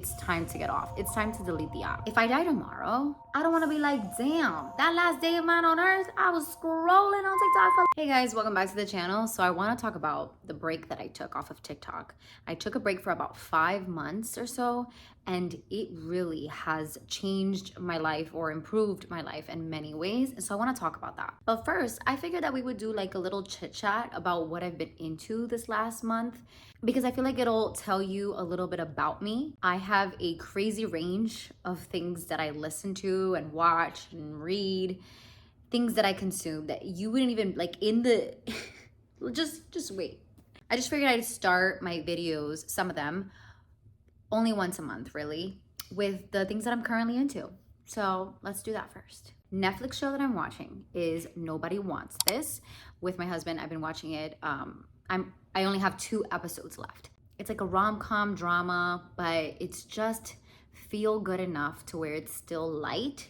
It's time to get off. It's time to delete the app. If I die tomorrow, I don't want to be like, damn, that last day of mine on earth, I was scrolling on TikTok for. Hey guys, welcome back to the channel. So I want to talk about the break that I took off of TikTok. I took a break for about 5 months or so, and it really has changed my life or improved my life in many ways. And so I want to talk about that. But first, I figured that we would do like a little chit chat about what I've been into this last month, because I feel like it'll tell you a little bit about me. I have a crazy range of things that I listen to and watch and read, things that I consume that you wouldn't even like in the just wait. I just figured I'd start my videos, some of them, only once a month really, with the things that I'm currently into. So let's do that first. Netflix show that I'm watching is Nobody Wants This. With my husband, I've been watching it. I only have 2 episodes left. It's like a rom-com drama, but it's just feel good enough to where it's still light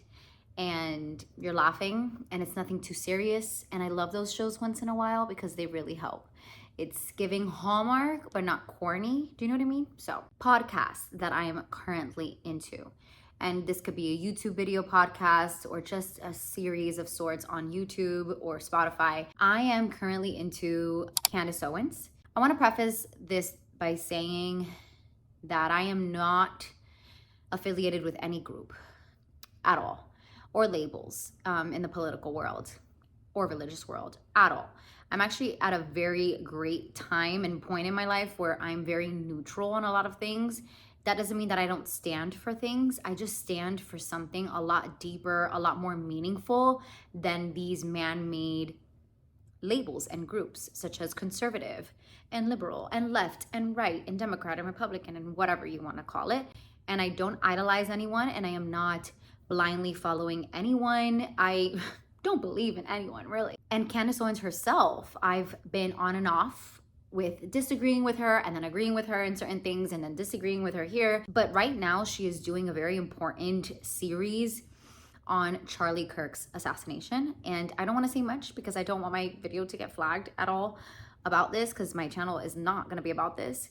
and you're laughing and it's nothing too serious. And I love those shows once in a while because they really help. It's giving Hallmark, but not corny. Do you know what I mean? So, podcasts that I am currently into. And this could be a YouTube video podcast or just a series of sorts on YouTube or Spotify. I am currently into Candace Owens. I want to preface this by saying that I am not affiliated with any group at all, or labels in the political world or religious world at all. I'm actually at a very great time and point in my life where I'm very neutral on a lot of things. That doesn't mean that I don't stand for things. I just stand for something a lot deeper, a lot more meaningful than these man-made labels and groups, such as conservative and liberal and left and right and Democrat and Republican and whatever you want to call it. And I don't idolize anyone, and I am not blindly following anyone. I don't believe in anyone, really. And Candace Owens herself, I've been on and off with disagreeing with her and then agreeing with her in certain things and then disagreeing with her here. But right now she is doing a very important series on Charlie Kirk's assassination. And I don't want to say much because I don't want my video to get flagged at all about this, because my channel is not going to be about this.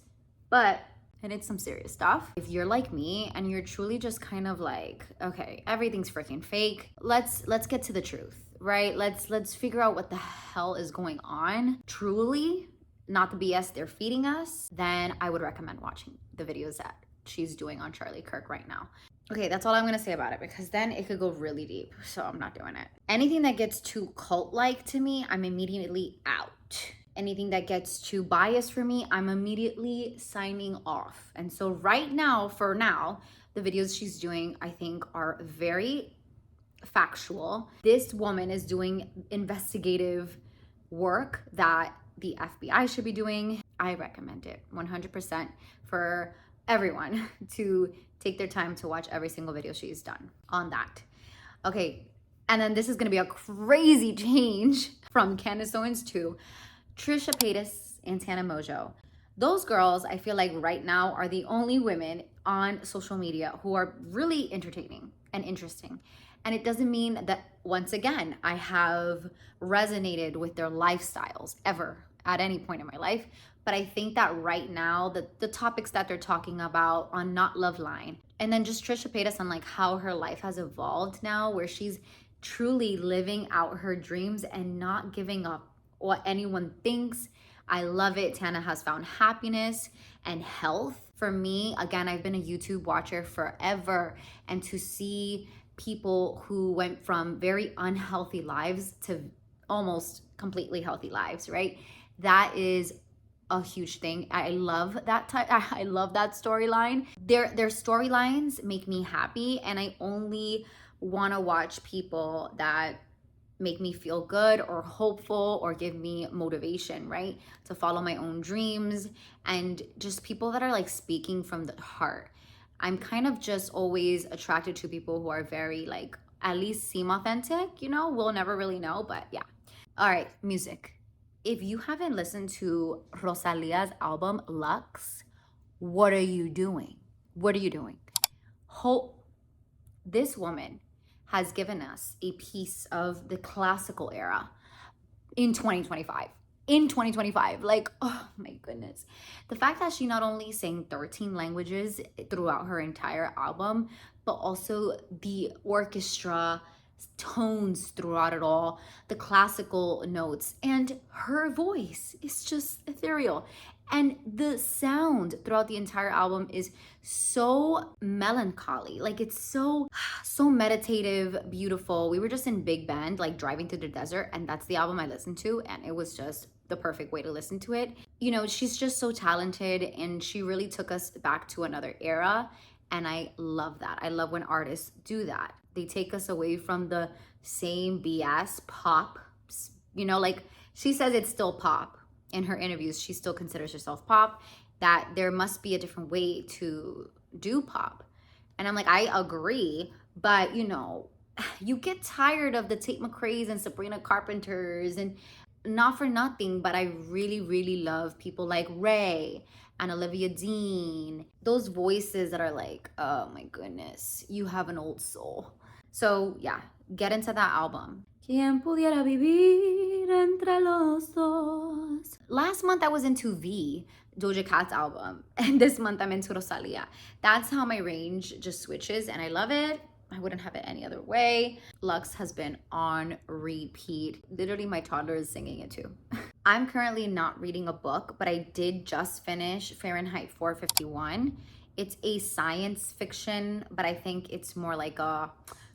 But and it's some serious stuff. If you're like me and you're truly just kind of like, okay, everything's freaking fake, let's get to the truth, right? Let's figure out what the hell is going on truly, not the BS they're feeding us. Then I would recommend watching the videos that she's doing on Charlie Kirk right now. Okay, that's all I'm gonna say about it, because then it could go really deep, so I'm not doing it. Anything that gets too cult-like to me, I'm immediately out. Anything that gets too biased for me, I'm immediately signing off. And so right now, for now, the videos she's doing, I think, are very factual. This woman is doing investigative work that the FBI should be doing. I recommend it 100% for everyone to take their time to watch every single video she's done on that. Okay, and then this is gonna be a crazy change from Candace Owens to Trisha Paytas and Tana Mojo. Those girls, I feel like right now, are the only women on social media who are really entertaining and interesting. And it doesn't mean that, once again, I have resonated with their lifestyles ever at any point in my life. But I think that right now, the topics that they're talking about on Not Love Line, and then just Trisha Paytas on like how her life has evolved now, where she's truly living out her dreams and not giving up what anyone thinks. I love it. Tana has found happiness and health. For me, again, I've been a YouTube watcher forever, and to see people who went from very unhealthy lives to almost completely healthy lives, right? That is a huge thing. I love that I love that storyline. Their storylines make me happy, and I only want to watch people that make me feel good or hopeful or give me motivation, right? To follow my own dreams, and just people that are like speaking from the heart. I'm kind of just always attracted to people who are very like, at least seem authentic, you know? We'll never really know, but yeah. All right, music. If you haven't listened to Rosalia's album, Lux, what are you doing? What are you doing? This woman has given us a piece of the classical era in 2025. in 2025. Like, oh my goodness. The fact that she not only sang 13 languages throughout her entire album, but also the orchestra tones throughout it all, the classical notes, and her voice is just ethereal. And the sound throughout the entire album is so melancholy. Like, it's so meditative, beautiful. We were just in Big Bend, like driving through the desert, and that's the album I listened to, and it was just the perfect way to listen to it. You know, she's just so talented, and she really took us back to another era, and I love that. I love when artists do that. They take us away from the same BS pop. You know, like she says it's still pop. In her interviews, she still considers herself pop, that there must be a different way to do pop. And I'm like, I agree, but you know, you get tired of the Tate McRae's and Sabrina Carpenter's, and not for nothing, but I really, really love people like Ray and Olivia Dean. Those voices that are like, oh my goodness, you have an old soul. So yeah, get into that album. ¿Quién pudiera vivir entre los dos? Last month I was into V, Doja Cat's album, and this month I'm into Rosalia. That's how my range just switches, and I love it. I wouldn't have it any other way. Lux has been on repeat. Literally, my toddler is singing it too. I'm currently not reading a book, but I did just finish Fahrenheit 451. It's a science fiction, but I think it's more like a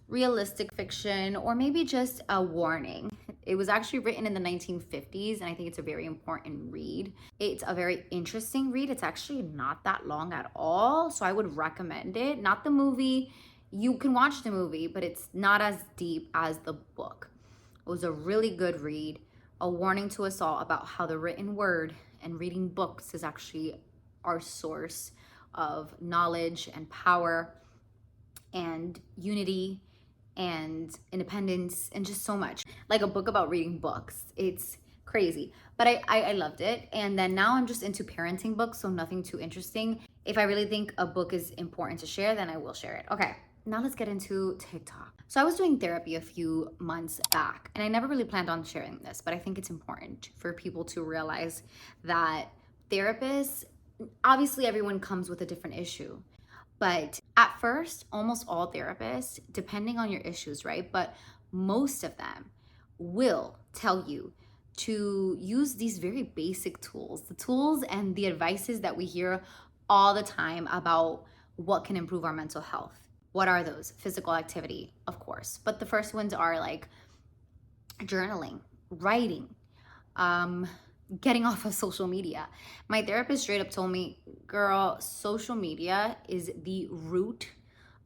realistic fiction, or maybe just a warning. It was actually written in the 1950s, and I think it's a very important read. It's a very interesting read. It's actually not that long at all, so I would recommend it. Not the movie. You can watch the movie, but it's not as deep as the book. It was a really good read. A warning to us all about how the written word and reading books is actually our source of knowledge and power and unity and independence and just so much. Like a book about reading books. It's crazy. But I loved it. And then now I'm just into parenting books, so nothing too interesting. If I really think a book is important to share, then I will share it. Okay, now let's get into TikTok. So I was doing therapy a few months back, and I never really planned on sharing this, but I think it's important for people to realize that therapists, obviously everyone comes with a different issue. But at first, almost all therapists, depending on your issues, right? But most of them will tell you to use these very basic tools, the tools and the advices that we hear all the time about what can improve our mental health. What are those? Physical activity, of course. But the first ones are like journaling, writing, getting off of social media. My therapist straight up told me, girl, social media is the root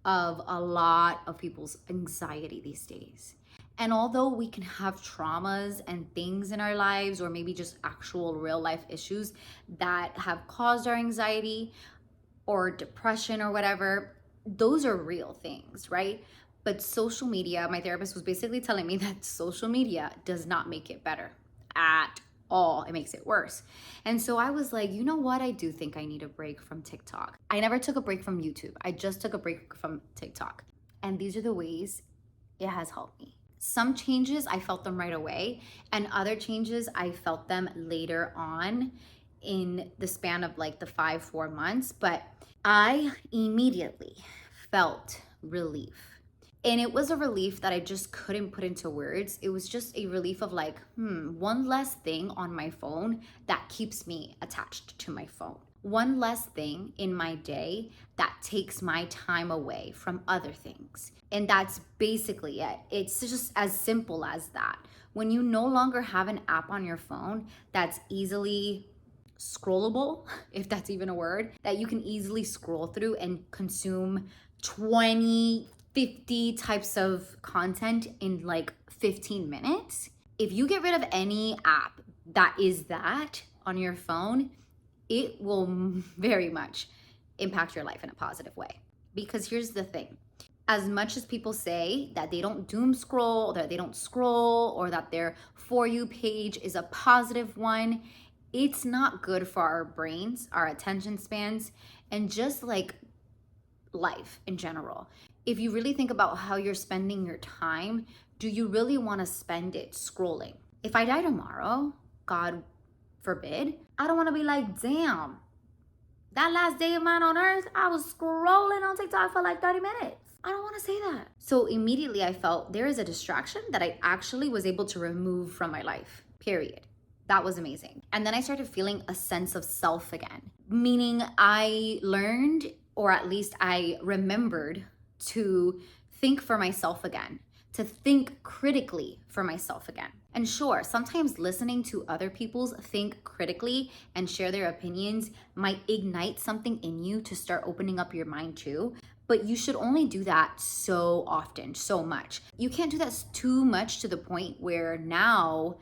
of a lot of people's anxiety these days. And although we can have traumas and things in our lives, or maybe just actual real life issues that have caused our anxiety or depression or whatever, those are real things, right? But social media, my therapist was basically telling me that social media does not make it better at all. It makes it worse. And so I was like, you know what? I do think I need a break from TikTok. I never took a break from YouTube. I just took a break from TikTok. And these are the ways it has helped me. Some changes, I felt them right away. And other changes, I felt them later on in the span of like the 4 months. But I immediately felt relief. And it was a relief that I just couldn't put into words. It was just a relief of like, one less thing on my phone that keeps me attached to my phone. One less thing in my day that takes my time away from other things. And that's basically it. It's just as simple as that. When you no longer have an app on your phone that's easily scrollable, if that's even a word, that you can easily scroll through and consume 20, 50 types of content in like 15 minutes. If you get rid of any app that is that on your phone, it will very much impact your life in a positive way. Because here's the thing. As much as people say that they don't doom scroll, that they don't scroll, or that their For You page is a positive one, it's not good for our brains, our attention spans, and just like life in general. If you really think about how you're spending your time, do you really want to spend it scrolling? If I die tomorrow, God forbid, I don't want to be like, damn, that last day of mine on earth, I was scrolling on TikTok for like 30 minutes. I don't want to say that. So immediately I felt there is a distraction that I actually was able to remove from my life, period. That was amazing. And then I started feeling a sense of self again, meaning I learned, or at least I remembered, to think for myself again, to think critically for myself again. And sure, sometimes listening to other people's think critically and share their opinions might ignite something in you to start opening up your mind too. But you should only do that so often, so much. You can't do that too much to the point where now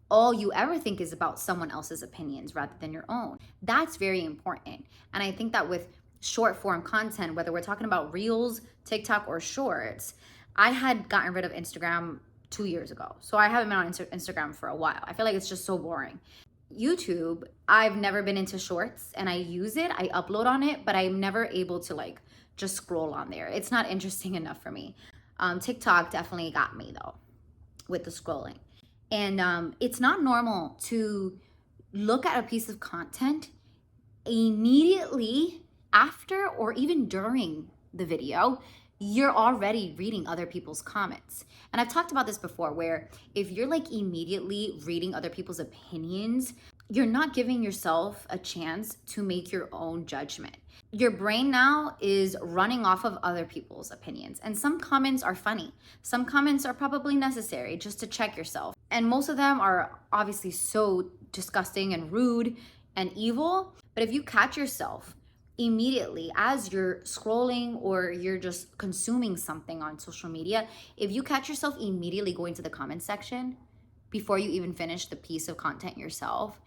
all you ever think is about someone else's opinions rather than your own. That's very important. And I think that with short form content, whether we're talking about reels, TikTok, or shorts, I had gotten rid of Instagram 2 years ago. So I haven't been on Instagram for a while. I feel like it's just so boring. YouTube, I've never been into shorts, and I use it, I upload on it, but I'm never able to like just scroll on there. It's not interesting enough for me. TikTok definitely got me though with the scrolling. And it's not normal to look at a piece of content immediately after or even during the video, you're already reading other people's comments. And I've talked about this before, where if you're like immediately reading other people's opinions, you're not giving yourself a chance to make your own judgment. Your brain now is running off of other people's opinions. And some comments are funny. Some comments are probably necessary just to check yourself. And most of them are obviously so disgusting and rude and evil. But if you catch yourself immediately as you're scrolling or you're just consuming something on social media, if you catch yourself immediately going to the comment section before you even finish the piece of content yourself,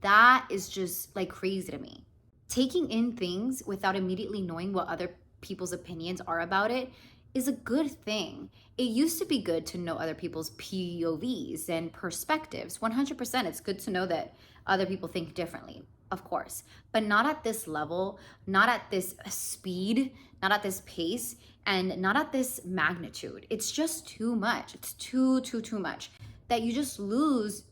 that is just like crazy to me. Taking in things without immediately knowing what other people's opinions are about it is a good thing. It used to be good to know other people's POVs and perspectives. 100%, it's good to know that other people think differently, of course, but not at this level, not at this speed, not at this pace, and not at this magnitude. It's just too much. It's too much that you just lose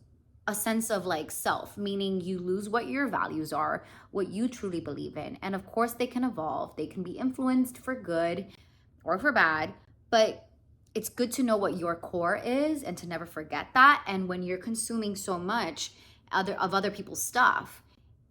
a sense of like self, meaning you lose what your values are, what you truly believe in. And of course they can evolve. They can be influenced for good or for bad, but it's good to know what your core is and to never forget that. And when you're consuming so much of other people's stuff,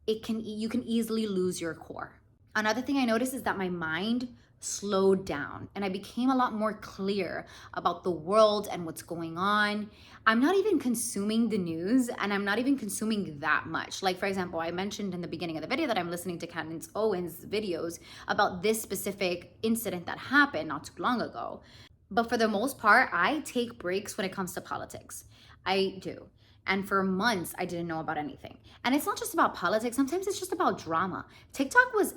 you can easily lose your core. Another thing I noticed is that my mind slowed down and I became a lot more clear about the world and what's going on. I'm not even consuming the news, and I'm not even consuming that much. Like, for example, I mentioned in the beginning of the video that I'm listening to Candace Owens' videos about this specific incident that happened not too long ago. But for the most part, I take breaks when it comes to politics. I do. And for months, I didn't know about anything. And it's not just about politics. Sometimes it's just about drama. TikTok was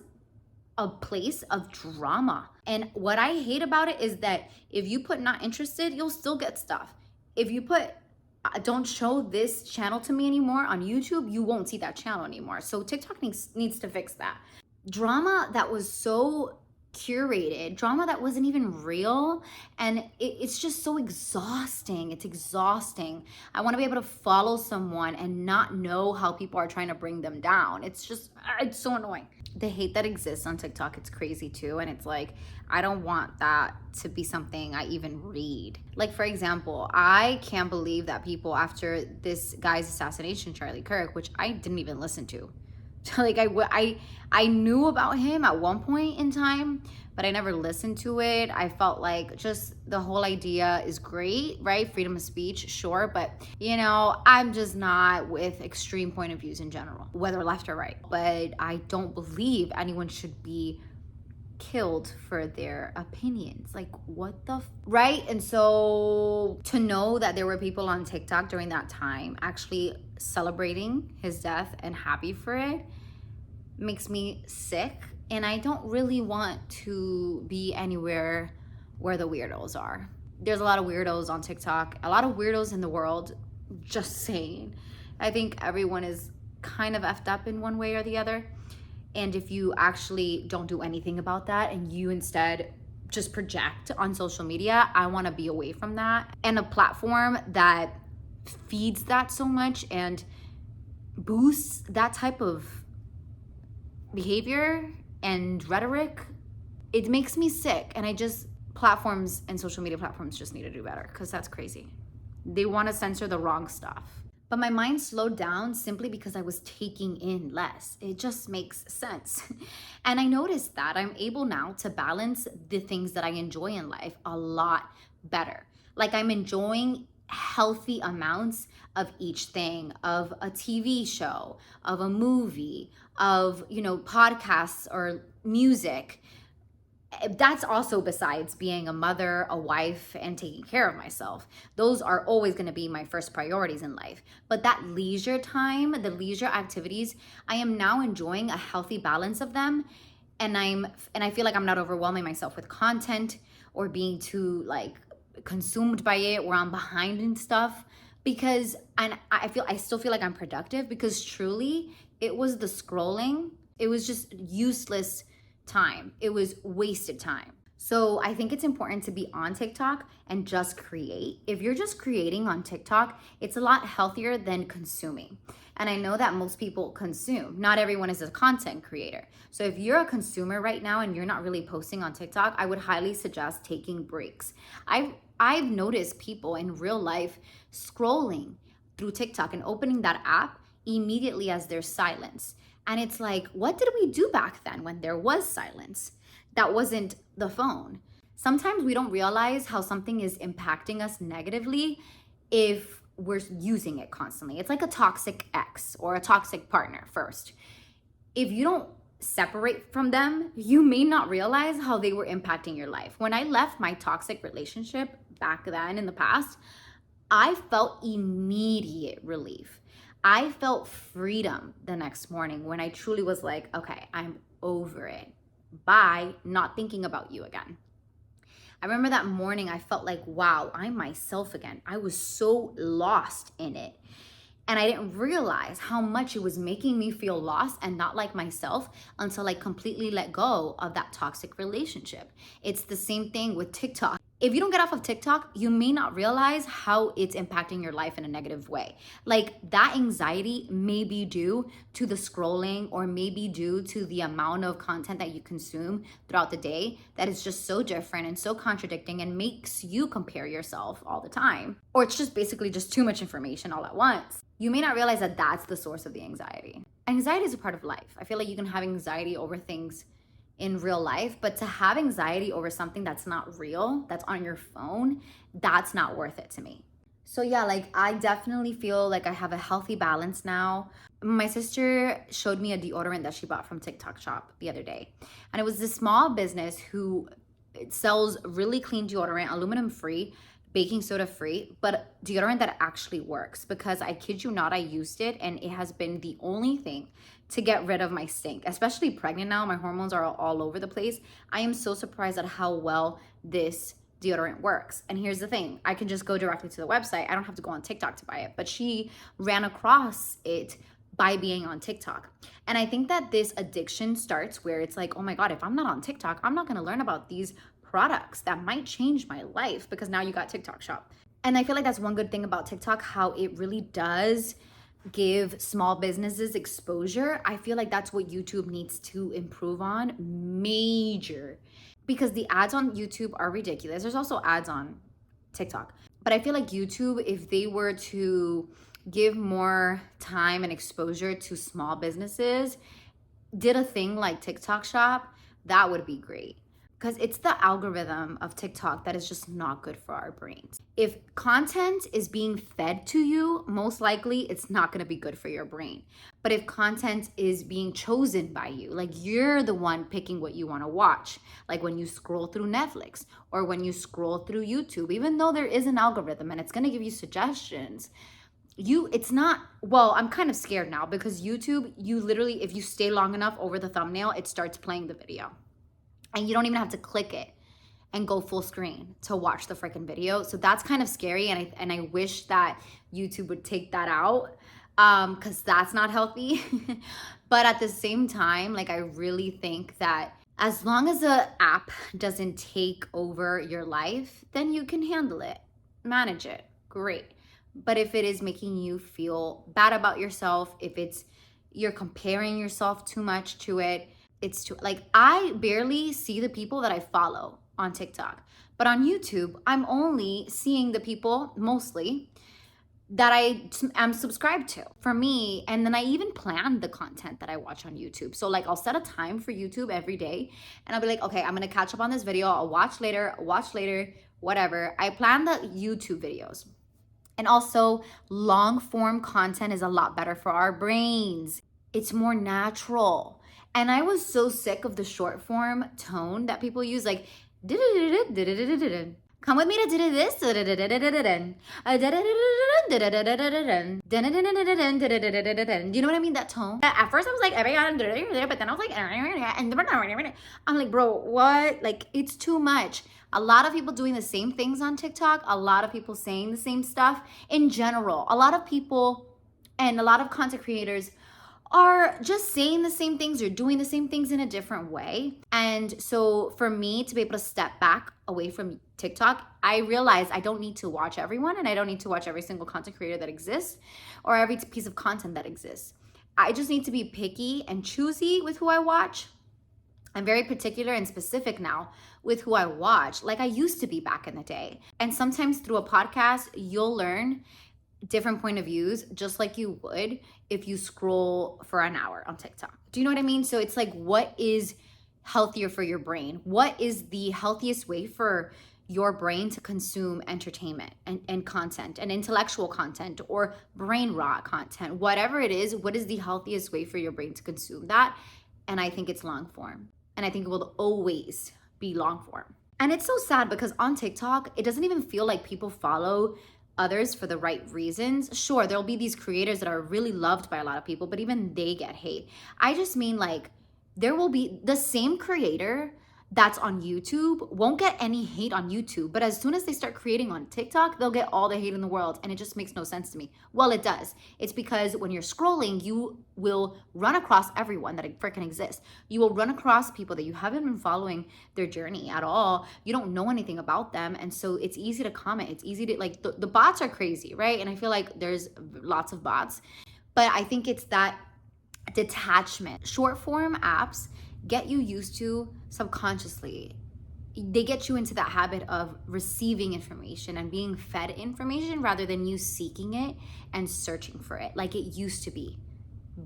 a place of drama. And what I hate about it is that if you put not interested, you'll still get stuff. If you put don't show this channel to me anymore on YouTube, you won't see that channel anymore. So TikTok needs to fix that. Drama that was so curated, drama that wasn't even real, and it's just so exhausting. It's exhausting. I want to be able to follow someone and not know how people are trying to bring them down. It's so annoying. The hate that exists on TikTok, it's crazy too, and it's like, I don't want that to be something I even read. Like, for example, I can't believe that people, after this guy's assassination, Charlie Kirk, which I didn't even listen to, like I knew about him at one point in time, but I never listened to it. I felt like just the whole idea is great, right? Freedom of speech, sure, but you know, I'm just not with extreme point of views in general, whether left or right. But I don't believe anyone should be killed for their opinions. Like, what the right? And so to know that there were people on TikTok during that time actually celebrating his death and happy for it makes me sick. And I don't really want to be anywhere where the weirdos are. There's a lot of weirdos on TikTok, a lot of weirdos in the world, just saying. I think everyone is kind of effed up in one way or the other. And if you actually don't do anything about that and you instead just project on social media, I want to be away from that. And a platform that feeds that so much and boosts that type of behavior and rhetoric, it makes me sick. And platforms and social media platforms just need to do better, because that's crazy. They want to censor the wrong stuff. But my mind slowed down simply because I was taking in less. It just makes sense. And I noticed that I'm able now to balance the things that I enjoy in life a lot better. Like, I'm enjoying healthy amounts of each thing, of a TV show, of a movie, of, podcasts or music. That's also besides being a mother, a wife, and taking care of myself. Those are always going to be my first priorities in life. But that leisure time, the leisure activities, I am now enjoying a healthy balance of them. And I feel like I'm not overwhelming myself with content or being too like consumed by it, or I'm behind in stuff, because I still feel like I'm productive, because truly it was the scrolling. It was just useless time. It was wasted time. So I think it's important to be on TikTok and just create. If you're just creating on TikTok, it's a lot healthier than consuming. And I know that most people consume. Not everyone is a content creator. So if you're a consumer right now and you're not really posting on TikTok, I would highly suggest taking breaks. I've noticed people in real life scrolling through TikTok and opening that app immediately as there's silence. And it's like, what did we do back then when there was silence? That wasn't the phone. Sometimes we don't realize how something is impacting us negatively if we're using it constantly. It's like a toxic ex or a toxic partner first. If you don't separate from them, you may not realize how they were impacting your life. When I left my toxic relationship back then in the past, I felt immediate relief. I felt freedom the next morning when I truly was like, okay, I'm over it. Bye, not thinking about you again. I remember that morning I felt like, wow, I'm myself again. I was so lost in it. And I didn't realize how much it was making me feel lost and not like myself until I completely let go of that toxic relationship. It's the same thing with TikTok. If you don't get off of TikTok, you may not realize how it's impacting your life in a negative way. Like, that anxiety may be due to the scrolling, or maybe due to the amount of content that you consume throughout the day that is just so different and so contradicting and makes you compare yourself all the time. Or it's just basically just too much information all at once. You may not realize that that's the source of the anxiety. Anxiety is a part of life. I feel like you can have anxiety over things in real life, but to have anxiety over something that's not real, that's on your phone, that's not worth it to me. So yeah, like, I definitely feel like I have a healthy balance now. My sister showed me a deodorant that she bought from TikTok shop the other day. And it was this small business who sells really clean deodorant, aluminum free, baking soda free, but deodorant that actually works, because I kid you not, I used it and it has been the only thing to get rid of my stink. Especially pregnant now, my hormones are all over the place. I am so surprised at how well this deodorant works. And here's the thing, I can just go directly to the website. I don't have to go on TikTok to buy it, but she ran across it by being on TikTok. And I think that this addiction starts where it's like, oh my God, if I'm not on TikTok, I'm not gonna learn about these products that might change my life, because now you got TikTok shop. And I feel like that's one good thing about TikTok, how it really does give small businesses exposure. I feel like that's what YouTube needs to improve on major, because the ads on YouTube are ridiculous. There's also ads on TikTok, but I feel like YouTube, if they were to give more time and exposure to small businesses, did a thing like TikTok shop, that would be great. Because it's the algorithm of TikTok that is just not good for our brains. If content is being fed to you, most likely it's not going to be good for your brain. But if content is being chosen by you, like you're the one picking what you want to watch, like when you scroll through Netflix or when you scroll through YouTube, even though there is an algorithm and it's going to give you suggestions, it's not, well, I'm kind of scared now, because YouTube, you literally, if you stay long enough over the thumbnail, it starts playing the video. And you don't even have to click it and go full screen to watch the freaking video. So that's kind of scary. And I wish that YouTube would take that out, because that's not healthy. But at the same time, like, I really think that as long as the app doesn't take over your life, then you can handle it, manage it, great. But if it is making you feel bad about yourself, if you're comparing yourself too much to it, it's too, like, I barely see the people that I follow on TikTok. But on YouTube, I'm only seeing the people mostly that I am subscribed to for me. And then I even plan the content that I watch on YouTube. So like I'll set a time for YouTube every day and I'll be like, okay, I'm gonna catch up on this video. I'll watch later, whatever. I plan the YouTube videos. And also long form content is a lot better for our brains. It's more natural. And I was so sick of the short form tone that people use, like, come with me to do this. You know what I mean? That tone. At first I was like, but then I was like, I'm like, bro, what? Like, it's too much. A lot of people doing the same things on TikTok, a lot of people saying the same stuff in general. A lot of people and a lot of content creators are just saying the same things or doing the same things in a different way. And so for me to be able to step back away from TikTok, I realized I don't need to watch everyone and I don't need to watch every single content creator that exists or every piece of content that exists. I just need to be picky and choosy with who I watch. I'm very particular and specific now with who I watch, like I used to be back in the day. And sometimes through a podcast, you'll learn different point of views, just like you would if you scroll for an hour on TikTok. Do you know what I mean? So it's like, what is healthier for your brain? What is the healthiest way for your brain to consume entertainment and content and intellectual content or brain rot content? Whatever it is, what is the healthiest way for your brain to consume that? And I think it's long form. And I think it will always be long form. And it's so sad because on TikTok, it doesn't even feel like people follow others for the right reasons. Sure, there'll be these creators that are really loved by a lot of people, but even they get hate. I just mean, like, there will be the same creator that's on YouTube won't get any hate on YouTube, but as soon as they start creating on TikTok, they'll get all the hate in the world, and it just makes no sense to me. Well, it does. It's because when you're scrolling, you will run across everyone that freaking exists. You will run across people that you haven't been following their journey at all. You don't know anything about them, and so it's easy to comment. It's easy to, like, the bots are crazy, right? And I feel like there's lots of bots, but I think it's that detachment. Short form apps get you used to subconsciously. They get you into that habit of receiving information and being fed information rather than you seeking it and searching for it like it used to be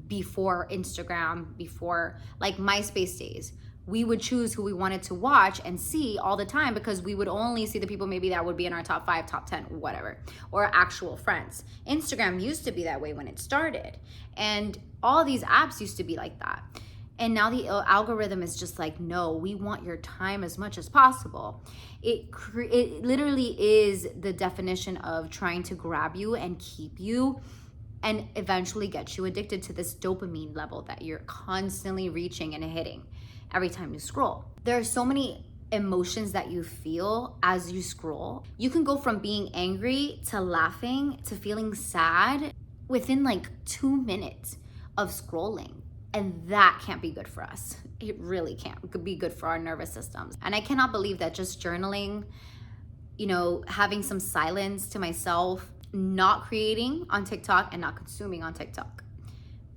before Instagram, before like MySpace days. We would choose who we wanted to watch and see all the time because we would only see the people maybe that would be in our top 5, top 10, whatever, or actual friends. Instagram used to be that way when it started. And all these apps used to be like that. And now the algorithm is just like, no, we want your time as much as possible. It literally is the definition of trying to grab you and keep you and eventually get you addicted to this dopamine level that you're constantly reaching and hitting every time you scroll. There are so many emotions that you feel as you scroll. You can go from being angry to laughing to feeling sad within like 2 minutes of scrolling. And that can't be good for us. It really can't. It could be good for our nervous systems. And I cannot believe that just journaling, you know, having some silence to myself, not creating on TikTok and not consuming on TikTok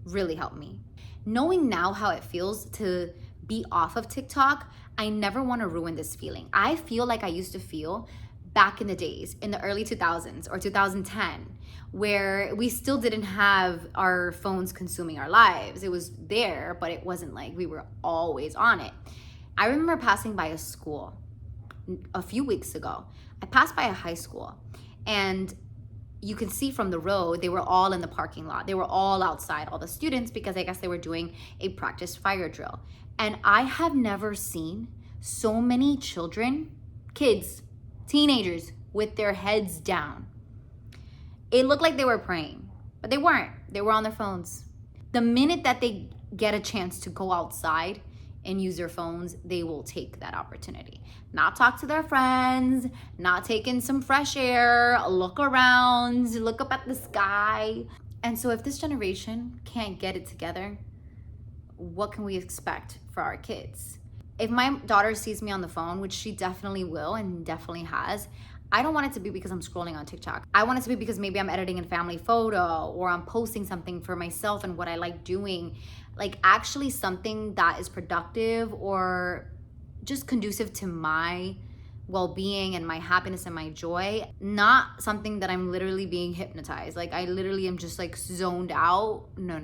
really helped me. Knowing now how it feels to be off of TikTok, I never want to ruin this feeling. I feel like I used to feel back in the days, in the early 2000s or 2010, where we still didn't have our phones consuming our lives. It was there, but it wasn't like we were always on it. I remember passing by a school a few weeks ago. I passed by a high school, and you can see from the road, they were all in the parking lot. They were all outside, all the students, because I guess they were doing a practice fire drill. And I have never seen so many children, kids, teenagers with their heads down. It looked like they were praying, but they weren't. They were on their phones. The minute that they get a chance to go outside and use their phones, they will take that opportunity. Not talk to their friends, not take in some fresh air, look around, look up at the sky. And so if this generation can't get it together, what can we expect for our kids? If my daughter sees me on the phone, which she definitely will and definitely has, I don't want it to be because I'm scrolling on TikTok. I want it to be because maybe I'm editing a family photo or I'm posting something for myself and what I like doing. Like actually something that is productive or just conducive to my well-being and my happiness and my joy, not something that I'm literally being hypnotized. Like I literally am just like zoned out. No.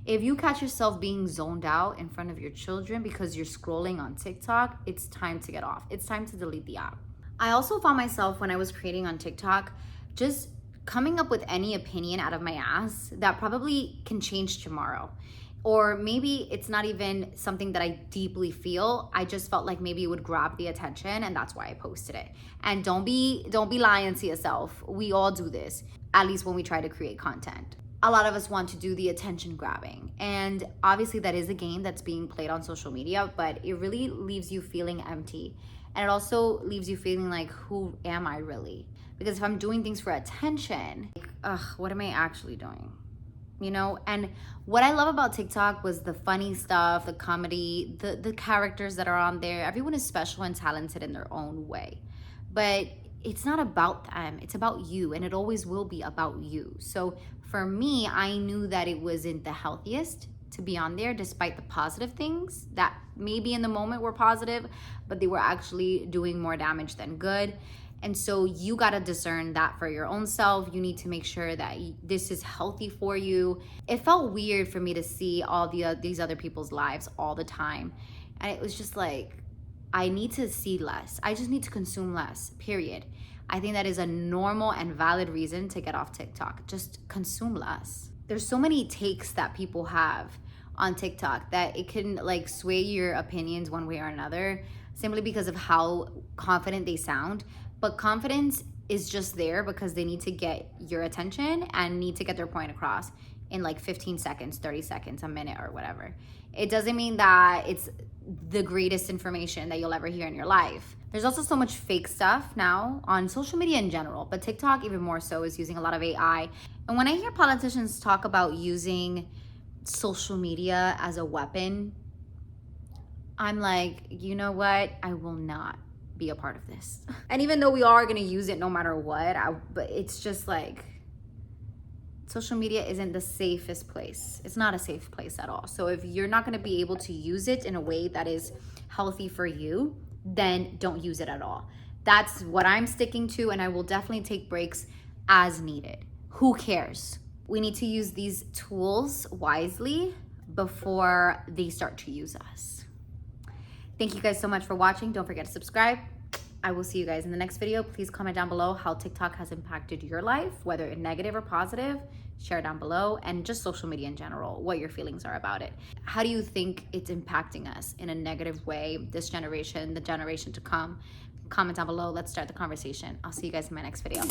If you catch yourself being zoned out in front of your children because you're scrolling on TikTok, it's time to get off. It's time to delete the app. I also found myself when I was creating on TikTok, just coming up with any opinion out of my ass that probably can change tomorrow. Or maybe it's not even something that I deeply feel. I just felt like maybe it would grab the attention and that's why I posted it. And don't be lying to yourself. We all do this, at least when we try to create content. A lot of us want to do the attention grabbing. And obviously that is a game that's being played on social media, but it really leaves you feeling empty. And it also leaves you feeling like, who am I really? Because if I'm doing things for attention, like, what am I actually doing? You know, and what I love about TikTok was the funny stuff, the comedy, the characters that are on there. Everyone is special and talented in their own way, but it's not about them. It's about you, and it always will be about you. So for me, I knew that it wasn't the healthiest to be on there, despite the positive things that maybe in the moment were positive, but they were actually doing more damage than good. And so you got to discern that for your own self. You need to make sure that this is healthy for you. It felt weird for me to see all these other people's lives all the time. And it was just like, I need to see less. I just need to consume less, period. I think that is a normal and valid reason to get off TikTok. Just consume less. There's so many takes that people have on TikTok that it can like sway your opinions one way or another simply because of how confident they sound. But confidence is just there because they need to get your attention and need to get their point across in like 15 seconds, 30 seconds, a minute, or whatever. It doesn't mean that it's the greatest information that you'll ever hear in your life. There's also so much fake stuff now on social media in general, but TikTok even more so is using a lot of AI. And when I hear politicians talk about using social media as a weapon, I'm like, you know what? I will not be a part of this. And even though we are gonna use it no matter what, but it's just like, social media isn't the safest place. It's not a safe place at all. So if you're not gonna be able to use it in a way that is healthy for you, then don't use it at all. That's what I'm sticking to, and I will definitely take breaks as needed. Who cares? We need to use these tools wisely before they start to use us. Thank you guys so much for watching. Don't forget to subscribe. I will see you guys in the next video. Please comment down below how TikTok has impacted your life, whether in negative or positive. Share down below, and just social media in general, what your feelings are about it. How do you think it's impacting us in a negative way, this generation, the generation to come? Comment down below. Let's start the conversation. I'll see you guys in my next video.